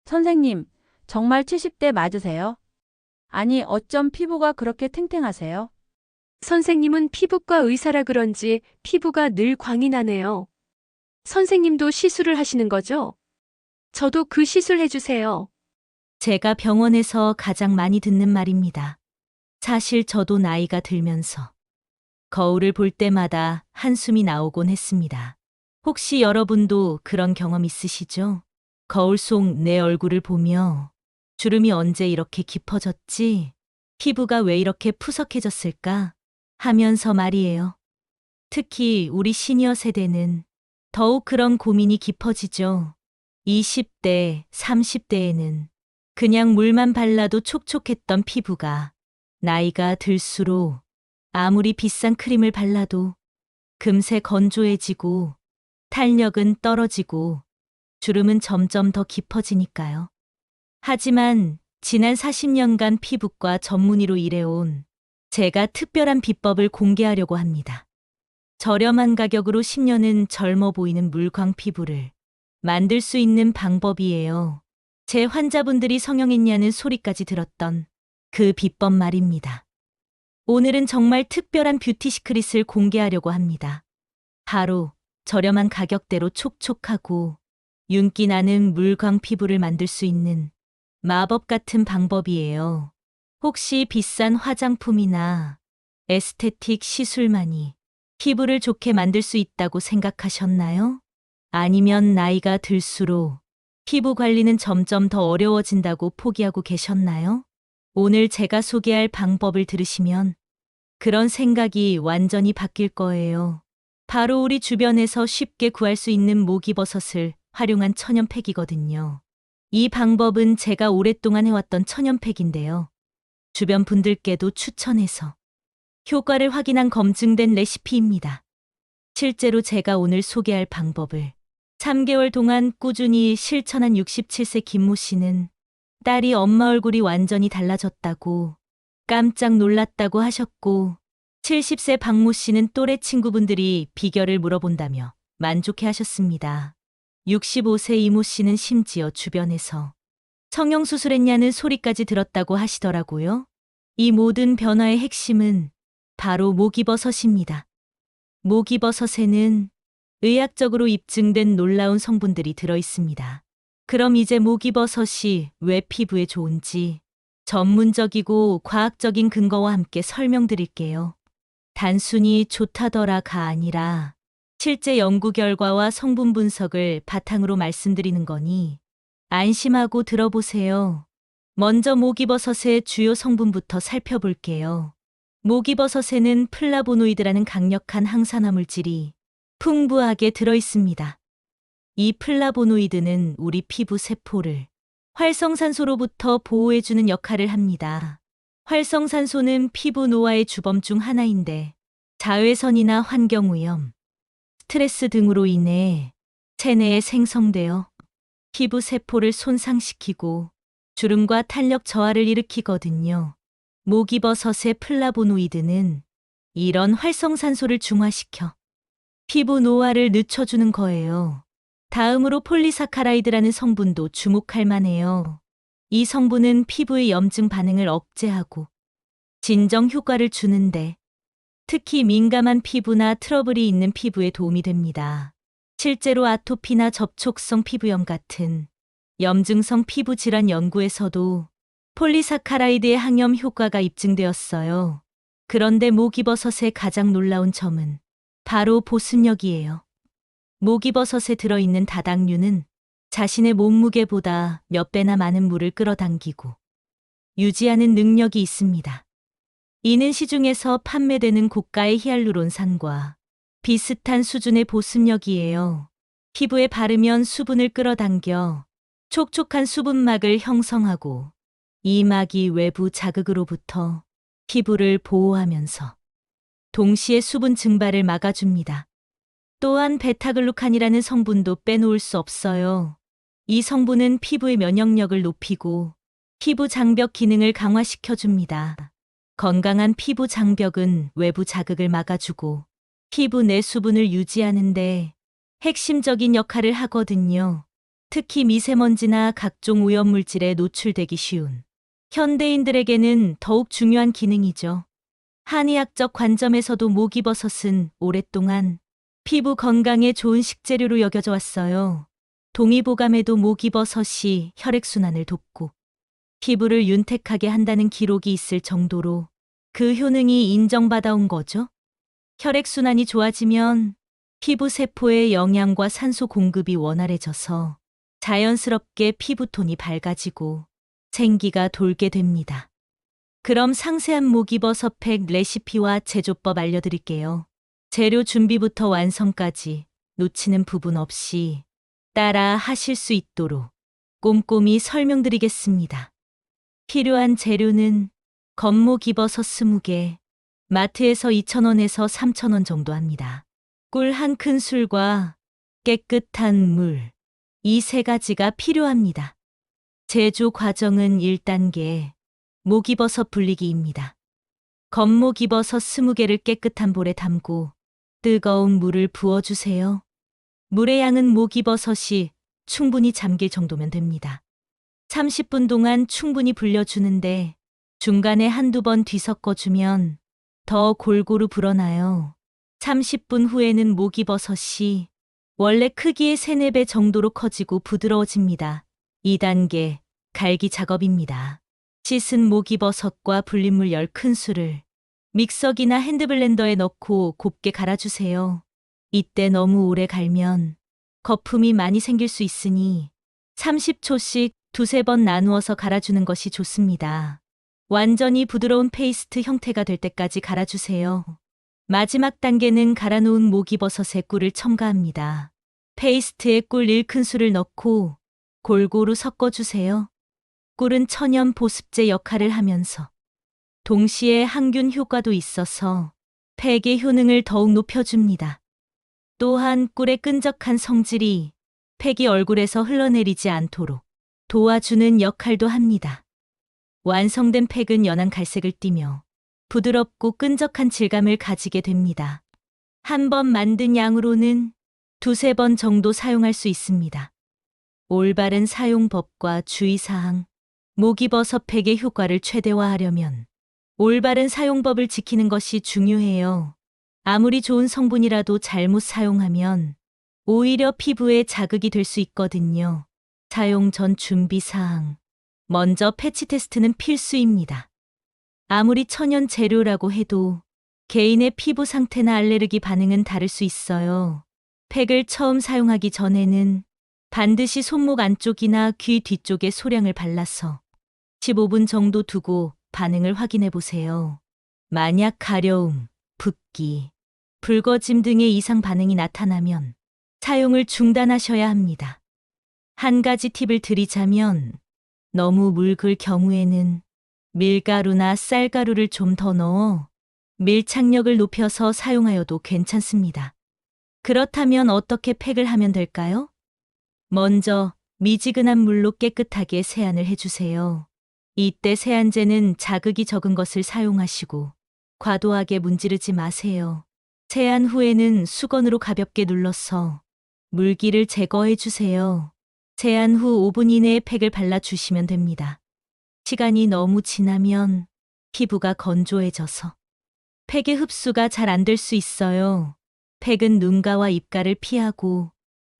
선생님, 정말 70대 맞으세요? 아니, 어쩜 피부가 그렇게 탱탱하세요? 선생님은 피부과 의사라 그런지 피부가 늘 광이 나네요. 선생님도 시술을 하시는 거죠? 저도 그 시술 해주세요. 제가 병원에서 가장 많이 듣는 말입니다. 사실 저도 나이가 들면서 거울을 볼 때마다 한숨이 나오곤 했습니다. 혹시 여러분도 그런 경험 있으시죠? 거울 속 내 얼굴을 보며 주름이 언제 이렇게 깊어졌지? 피부가 왜 이렇게 푸석해졌을까? 하면서 말이에요. 특히 우리 시니어 세대는 더욱 그런 고민이 깊어지죠. 20대, 30대에는 그냥 물만 발라도 촉촉했던 피부가 나이가 들수록 아무리 비싼 크림을 발라도 금세 건조해지고 탄력은 떨어지고 주름은 점점 더 깊어지니까요. 하지만 지난 40년간 피부과 전문의로 일해온 제가 특별한 비법을 공개하려고 합니다. 저렴한 가격으로 10년은 젊어 보이는 물광 피부를 만들 수 있는 방법이에요. 제 환자분들이 성형했냐는 소리까지 들었던 그 비법 말입니다. 오늘은 정말 특별한 뷰티 시크릿을 공개하려고 합니다. 바로 저렴한 가격대로 촉촉하고 윤기 나는 물광 피부를 만들 수 있는 마법 같은 방법이에요. 혹시 비싼 화장품이나 에스테틱 시술만이 피부를 좋게 만들 수 있다고 생각하셨나요? 아니면 나이가 들수록 피부 관리는 점점 더 어려워진다고 포기하고 계셨나요? 오늘 제가 소개할 방법을 들으시면 그런 생각이 완전히 바뀔 거예요. 바로 우리 주변에서 쉽게 구할 수 있는 목이버섯을 활용한 천연팩이거든요. 이 방법은 제가 오랫동안 해왔던 천연팩인데요. 주변 분들께도 추천해서 효과를 확인한 검증된 레시피입니다. 실제로 제가 오늘 소개할 방법을 3개월 동안 꾸준히 실천한 67세 김모 씨는 딸이 엄마 얼굴이 완전히 달라졌다고 깜짝 놀랐다고 하셨고, 70세 박모 씨는 또래 친구분들이 비결을 물어본다며 만족해 하셨습니다. 65세 이모 씨는 심지어 주변에서 성형수술했냐는 소리까지 들었다고 하시더라고요. 이 모든 변화의 핵심은 바로 목이버섯입니다. 목이버섯에는 의학적으로 입증된 놀라운 성분들이 들어 있습니다. 그럼 이제 목이버섯이 왜 피부에 좋은지 전문적이고 과학적인 근거와 함께 설명드릴게요. 단순히 좋다더라가 아니라 실제 연구 결과와 성분 분석을 바탕으로 말씀드리는 거니 안심하고 들어보세요. 먼저 목이버섯의 주요 성분부터 살펴볼게요. 목이버섯에는 플라보노이드라는 강력한 항산화 물질이 풍부하게 들어 있습니다. 이 플라보노이드는 우리 피부 세포를 활성산소로부터 보호해주는 역할을 합니다. 활성산소는 피부 노화의 주범 중 하나인데 자외선이나 환경오염, 스트레스 등으로 인해 체내에 생성되어 피부 세포를 손상시키고 주름과 탄력 저하를 일으키거든요. 목이버섯의 플라보노이드는 이런 활성산소를 중화시켜 피부 노화를 늦춰주는 거예요. 다음으로 폴리사카라이드라는 성분도 주목할 만해요. 이 성분은 피부의 염증 반응을 억제하고 진정 효과를 주는데 특히 민감한 피부나 트러블이 있는 피부에 도움이 됩니다. 실제로 아토피나 접촉성 피부염 같은 염증성 피부 질환 연구에서도 폴리사카라이드의 항염 효과가 입증되었어요. 그런데 목이버섯의 가장 놀라운 점은 바로 보습력이에요. 목이버섯에 들어있는 다당류는 자신의 몸무게보다 몇 배나 많은 물을 끌어당기고 유지하는 능력이 있습니다. 이는 시중에서 판매되는 고가의 히알루론산과 비슷한 수준의 보습력이에요. 피부에 바르면 수분을 끌어당겨 촉촉한 수분막을 형성하고 이 막이 외부 자극으로부터 피부를 보호하면서 동시에 수분 증발을 막아줍니다. 또한 베타글루칸이라는 성분도 빼놓을 수 없어요. 이 성분은 피부의 면역력을 높이고 피부 장벽 기능을 강화시켜줍니다. 건강한 피부 장벽은 외부 자극을 막아주고 피부 내 수분을 유지하는데 핵심적인 역할을 하거든요. 특히 미세먼지나 각종 오염물질에 노출되기 쉬운 현대인들에게는 더욱 중요한 기능이죠. 한의학적 관점에서도 목이버섯은 오랫동안 피부 건강에 좋은 식재료로 여겨져 왔어요. 동의보감에도 목이버섯이 혈액순환을 돕고 피부를 윤택하게 한다는 기록이 있을 정도로 그 효능이 인정받아온 거죠. 혈액순환이 좋아지면 피부 세포의 영양과 산소 공급이 원활해져서 자연스럽게 피부톤이 밝아지고 생기가 돌게 됩니다. 그럼 상세한 목이버섯 팩 레시피와 제조법 알려드릴게요. 재료 준비부터 완성까지 놓치는 부분 없이 따라 하실 수 있도록 꼼꼼히 설명드리겠습니다. 필요한 재료는 건목이버섯 20개, 마트에서 2,000원에서 3,000원 정도 합니다. 꿀 1큰술과 깨끗한 물, 이 세 가지가 필요합니다. 제조 과정은 1단계, 목이버섯 불리기입니다. 건목이버섯 20개를 깨끗한 볼에 담고 뜨거운 물을 부어주세요. 물의 양은 목이버섯이 충분히 잠길 정도면 됩니다. 30분 동안 충분히 불려주는데 중간에 한두 번 뒤섞어주면 더 골고루 불어나요. 30분 후에는 목이버섯이 원래 크기의 3, 4배 정도로 커지고 부드러워집니다. 2단계, 갈기 작업입니다. 씻은 목이버섯과 불린 물 10큰술을 믹서기나 핸드블렌더에 넣고 곱게 갈아주세요. 이때 너무 오래 갈면 거품이 많이 생길 수 있으니 30초씩 2~3번 나누어서 갈아주는 것이 좋습니다. 완전히 부드러운 페이스트 형태가 될 때까지 갈아주세요. 마지막 단계는 갈아놓은 목이버섯에 꿀을 첨가합니다. 페이스트에 꿀 1큰술을 넣고 골고루 섞어주세요. 꿀은 천연 보습제 역할을 하면서 동시에 항균 효과도 있어서 팩의 효능을 더욱 높여줍니다. 또한 꿀의 끈적한 성질이 팩이 얼굴에서 흘러내리지 않도록 도와주는 역할도 합니다. 완성된 팩은 연한 갈색을 띠며 부드럽고 끈적한 질감을 가지게 됩니다. 한 번 만든 양으로는 2~3번 정도 사용할 수 있습니다. 올바른 사용법과 주의사항, 목이버섯 팩의 효과를 최대화하려면 올바른 사용법을 지키는 것이 중요해요. 아무리 좋은 성분이라도 잘못 사용하면 오히려 피부에 자극이 될 수 있거든요. 사용 전 준비사항. 먼저 패치 테스트는 필수입니다. 아무리 천연 재료라고 해도 개인의 피부 상태나 알레르기 반응은 다를 수 있어요. 팩을 처음 사용하기 전에는 반드시 손목 안쪽이나 귀 뒤쪽에 소량을 발라서 15분 정도 두고 반응을 확인해 보세요. 만약 가려움, 붓기, 붉어짐 등의 이상 반응이 나타나면 사용을 중단하셔야 합니다. 한 가지 팁을 드리자면 너무 묽을 경우에는 밀가루나 쌀가루를 좀 더 넣어 밀착력을 높여서 사용하여도 괜찮습니다. 그렇다면 어떻게 팩을 하면 될까요? 먼저 미지근한 물로 깨끗하게 세안을 해주세요. 이때 세안제는 자극이 적은 것을 사용하시고 과도하게 문지르지 마세요. 세안 후에는 수건으로 가볍게 눌러서 물기를 제거해 주세요. 세안 후 5분 이내에 팩을 발라주시면 됩니다. 시간이 너무 지나면 피부가 건조해져서 팩의 흡수가 잘 안 될 수 있어요. 팩은 눈가와 입가를 피하고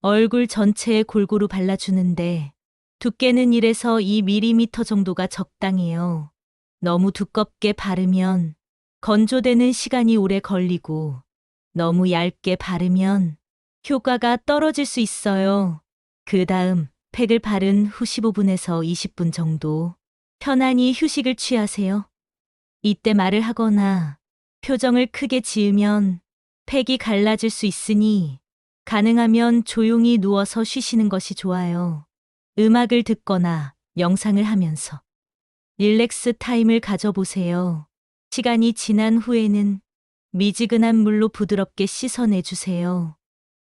얼굴 전체에 골고루 발라주는데 두께는 1에서 2mm 정도가 적당해요. 너무 두껍게 바르면 건조되는 시간이 오래 걸리고 너무 얇게 바르면 효과가 떨어질 수 있어요. 그 다음 팩을 바른 후 15분에서 20분 정도 편안히 휴식을 취하세요. 이때 말을 하거나 표정을 크게 지으면 팩이 갈라질 수 있으니 가능하면 조용히 누워서 쉬시는 것이 좋아요. 음악을 듣거나 명상을 하면서 릴렉스 타임을 가져보세요. 시간이 지난 후에는 미지근한 물로 부드럽게 씻어내주세요.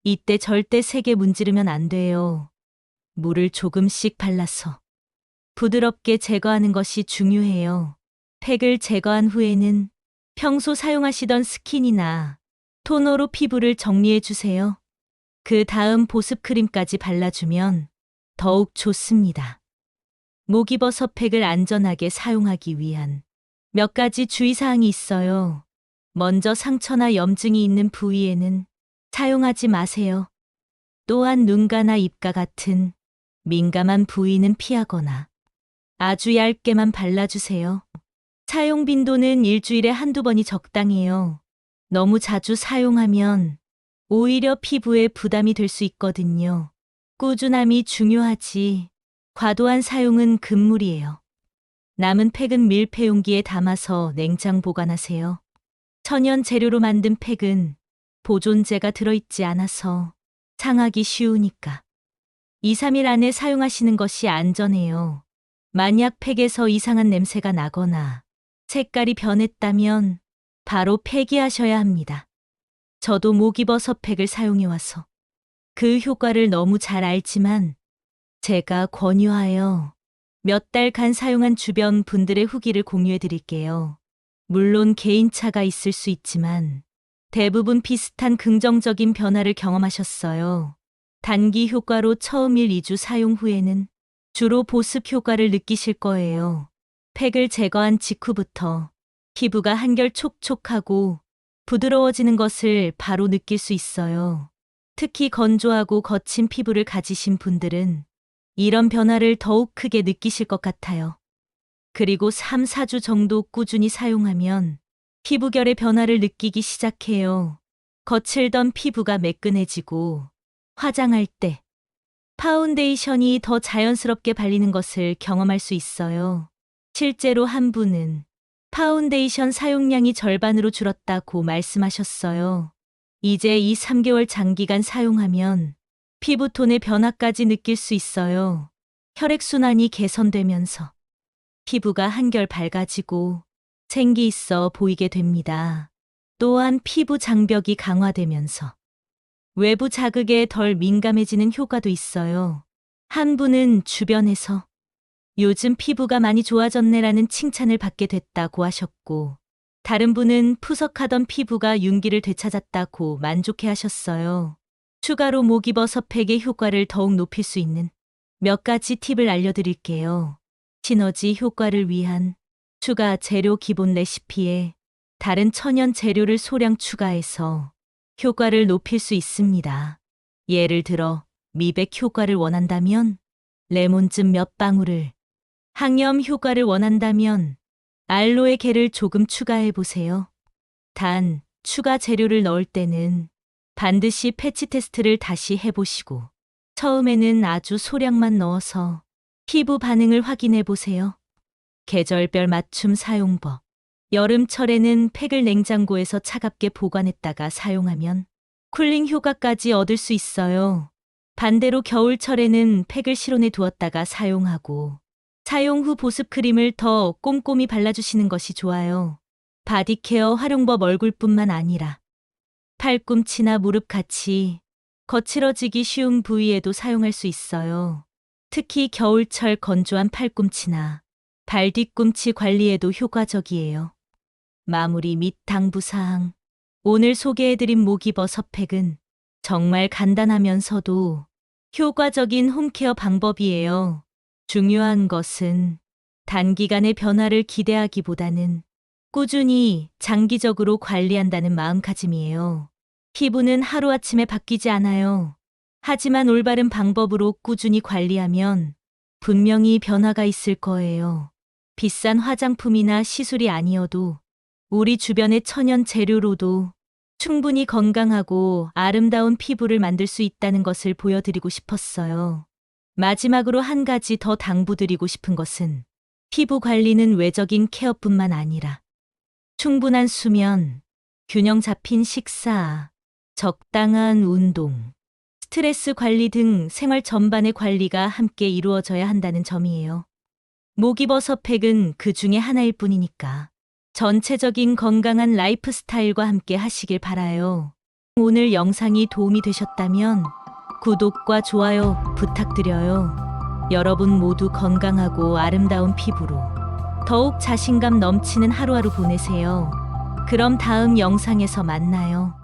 이때 절대 세게 문지르면 안 돼요. 물을 조금씩 발라서 부드럽게 제거하는 것이 중요해요. 팩을 제거한 후에는 평소 사용하시던 스킨이나 토너로 피부를 정리해 주세요. 그 다음 보습 크림까지 발라주면 더욱 좋습니다. 목이버섯 팩을 안전하게 사용하기 위한 몇 가지 주의사항이 있어요. 먼저 상처나 염증이 있는 부위에는 사용하지 마세요. 또한 눈가나 입가 같은 민감한 부위는 피하거나 아주 얇게만 발라주세요. 사용 빈도는 일주일에 한두 번이 적당해요. 너무 자주 사용하면 오히려 피부에 부담이 될 수 있거든요. 꾸준함이 중요하지 과도한 사용은 금물이에요. 남은 팩은 밀폐용기에 담아서 냉장 보관하세요. 천연 재료로 만든 팩은 보존제가 들어있지 않아서 상하기 쉬우니까 2, 3일 안에 사용하시는 것이 안전해요. 만약 팩에서 이상한 냄새가 나거나 색깔이 변했다면 바로 폐기하셔야 합니다. 저도 목이버섯 팩을 사용해와서 그 효과를 너무 잘 알지만 제가 권유하여 몇 달간 사용한 주변 분들의 후기를 공유해 드릴게요. 물론 개인차가 있을 수 있지만 대부분 비슷한 긍정적인 변화를 경험하셨어요. 단기 효과로 처음 1, 2주 사용 후에는 주로 보습 효과를 느끼실 거예요. 팩을 제거한 직후부터 피부가 한결 촉촉하고 부드러워지는 것을 바로 느낄 수 있어요. 특히 건조하고 거친 피부를 가지신 분들은 이런 변화를 더욱 크게 느끼실 것 같아요. 그리고 3, 4주 정도 꾸준히 사용하면 피부결의 변화를 느끼기 시작해요. 거칠던 피부가 매끈해지고 화장할 때 파운데이션이 더 자연스럽게 발리는 것을 경험할 수 있어요. 실제로 한 분은 파운데이션 사용량이 절반으로 줄었다고 말씀하셨어요. 이제 2, 3개월 장기간 사용하면 피부톤의 변화까지 느낄 수 있어요. 혈액순환이 개선되면서 피부가 한결 밝아지고 생기 있어 보이게 됩니다. 또한 피부 장벽이 강화되면서 외부 자극에 덜 민감해지는 효과도 있어요. 한 분은 주변에서 요즘 피부가 많이 좋아졌네라는 칭찬을 받게 됐다고 하셨고, 다른 분은 푸석하던 피부가 윤기를 되찾았다고 만족해 하셨어요. 추가로 목이버섯 팩의 효과를 더욱 높일 수 있는 몇 가지 팁을 알려드릴게요. 시너지 효과를 위한 추가 재료 기본 레시피에 다른 천연 재료를 소량 추가해서 효과를 높일 수 있습니다. 예를 들어 미백 효과를 원한다면 레몬즙 몇 방울을, 항염 효과를 원한다면 알로에 겔을 조금 추가해 보세요. 단, 추가 재료를 넣을 때는 반드시 패치 테스트를 다시 해보시고 처음에는 아주 소량만 넣어서 피부 반응을 확인해 보세요. 계절별 맞춤 사용법. 여름철에는 팩을 냉장고에서 차갑게 보관했다가 사용하면 쿨링 효과까지 얻을 수 있어요. 반대로 겨울철에는 팩을 실온에 두었다가 사용하고 사용 후 보습 크림을 더 꼼꼼히 발라주시는 것이 좋아요. 바디케어 활용법 얼굴뿐만 아니라 팔꿈치나 무릎같이 거칠어지기 쉬운 부위에도 사용할 수 있어요. 특히 겨울철 건조한 팔꿈치나 발 뒤꿈치 관리에도 효과적이에요. 마무리 및 당부사항. 오늘 소개해드린 목이버섯 팩은 정말 간단하면서도 효과적인 홈케어 방법이에요. 중요한 것은 단기간의 변화를 기대하기보다는 꾸준히 장기적으로 관리한다는 마음가짐이에요. 피부는 하루아침에 바뀌지 않아요. 하지만 올바른 방법으로 꾸준히 관리하면 분명히 변화가 있을 거예요. 비싼 화장품이나 시술이 아니어도 우리 주변의 천연 재료로도 충분히 건강하고 아름다운 피부를 만들 수 있다는 것을 보여드리고 싶었어요. 마지막으로 한 가지 더 당부드리고 싶은 것은 피부 관리는 외적인 케어뿐만 아니라 충분한 수면, 균형 잡힌 식사, 적당한 운동, 스트레스 관리 등 생활 전반의 관리가 함께 이루어져야 한다는 점이에요. 목이버섯 팩은 그 중에 하나일 뿐이니까 전체적인 건강한 라이프 스타일과 함께 하시길 바라요. 오늘 영상이 도움이 되셨다면 구독과 좋아요 부탁드려요. 여러분 모두 건강하고 아름다운 피부로 더욱 자신감 넘치는 하루하루 보내세요. 그럼 다음 영상에서 만나요.